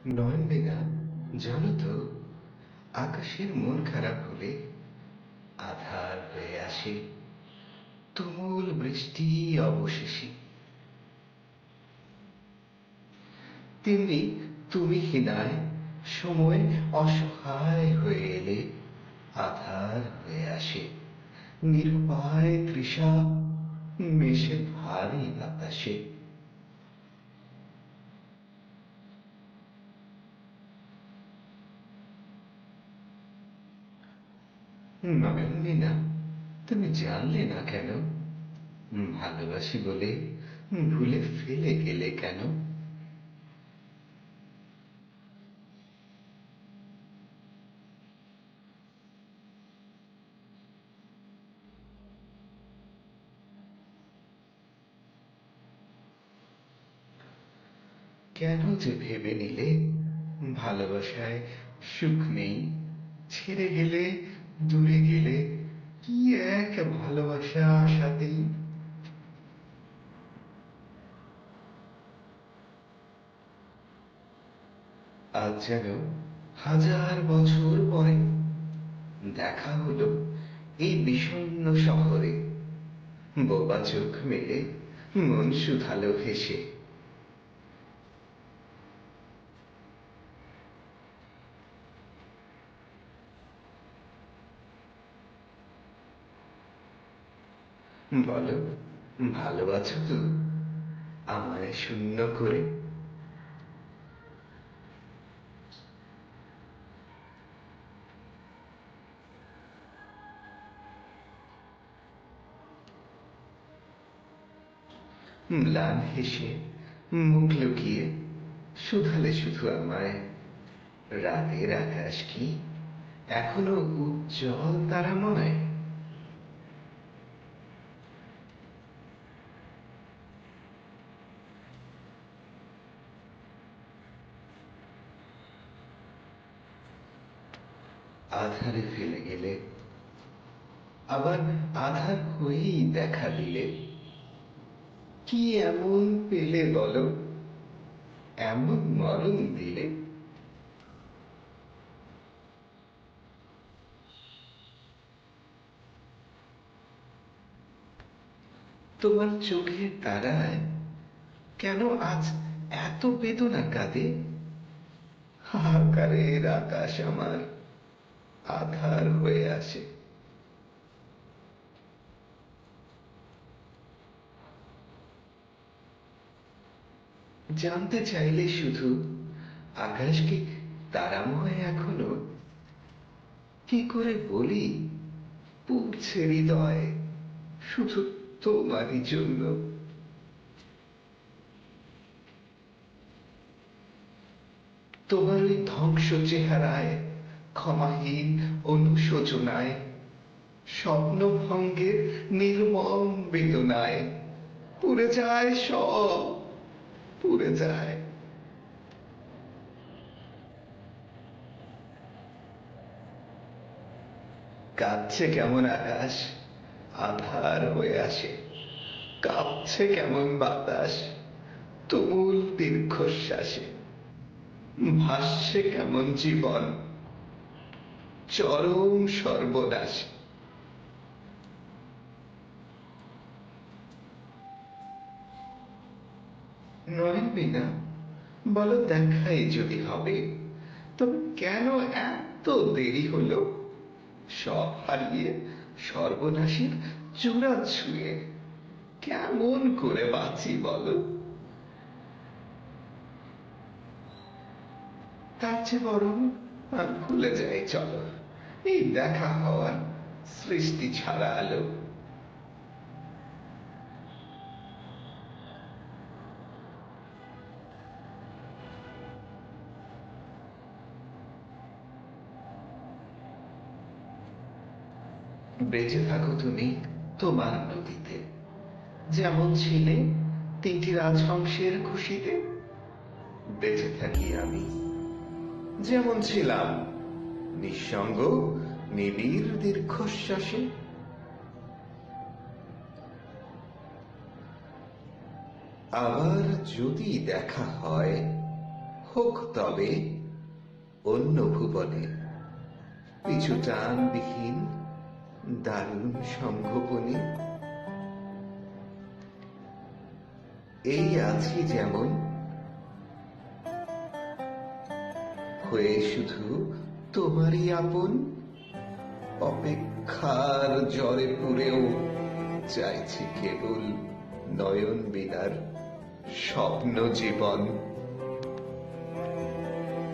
নয়ন মেঘা, জানো তো, আকাশের মন খারাপ হলে আধার হয়ে আসে তুমুল বৃষ্টি অবশেষে। তেমনি তুমি হিনায় সময় অসহায় হয়ে এলে আধার হয়ে আসে নিরুপায় তৃষা মেশে ভারী বাতাসে। নয়ন মিনা, তুমি জানলে না কেন? ভালোবাসি বলে ভুলে ফেলে গেলে কেন? কেন যে ভেবে নিলে ভালোবাসায় সুখ নেই? ছেড়ে গেলে, দূরে গেলে, কি এক ভালোবাসা আশাতেই। আজ যেন হাজার বছর পরে দেখা হলো এই বিষণ্ণ শহরে। বোবা চোখ মেলে মন শুধালো হেসে। বলো, ভালো আছো তো? আমায় শূন্য করে। ম্লান হেসে মুখ লুকিয়ে শুধালে শুধু আমায়, রাতের আকাশ কি এখনো উজ্জ্বল তারাময়? আধারে ফেলে গেলে আবার আধার হয়েই দেখা দিলে। কি এমন পেলে বলো, এমন মরণ দিলে? তোমার চোখের তারায় কেন আজ এত বেদনা কাঁদে? হাহাকারের আকাশ আমার আধার হয়ে আসে। জানতে চাইলে শুধু আকাশ কি তারাময় এখনো? কি করে বলি, পুড়ছে হৃদয় শুধু তোমারই জন্য। তোমার ওই ধ্বংস চেহারায়, ক্ষমাহীন অনুশোচনায়, স্বপ্নভঙ্গের নির্মম বেদনায় পুড়ে যায় সব, পুড়ে যায়। কাঁদছে কেমন আকাশ, আধার হয়ে আসে। কাঁপছে কেমন বাতাস, তুমুল দীর্ঘশ্বাসে। ভাসছে কেমন জীবন, চরম সর্বনাশে। নয়ন বিনা, বলো দেখাই যদি হবে, তবে কেন এত দেরি হলো? সব হারিয়ে সর্বনাশের চূড়া ছুঁয়ে কেমন করে বাঁচি বলো? তার চেয়ে বরং আর ভুলে যাই চলো এই দেখা হওয়ার সৃষ্টি ছাড়া আলো। বেঁচে থাকো তুমি তোমার নদীতে, যেমন ছিলে তিনটি রাজহংসের খুশিতে। বেঁচে থাকি আমি যেমন ছিলাম, নিঃসঙ্গ নিবিড় দীর্ঘশ্বাসে। আবার যদি দেখা হয়, হোক তবে অন্য ভুবনে, পিছু টানবিহীন দারুণ সংগোপনে। এই আছি যেমন, হয়ে শুধু তোমারই আপন, অপেক্ষার জ্বরে পুরেও চাইছি কেবল নয়ন বিনার স্বপ্ন জীবন।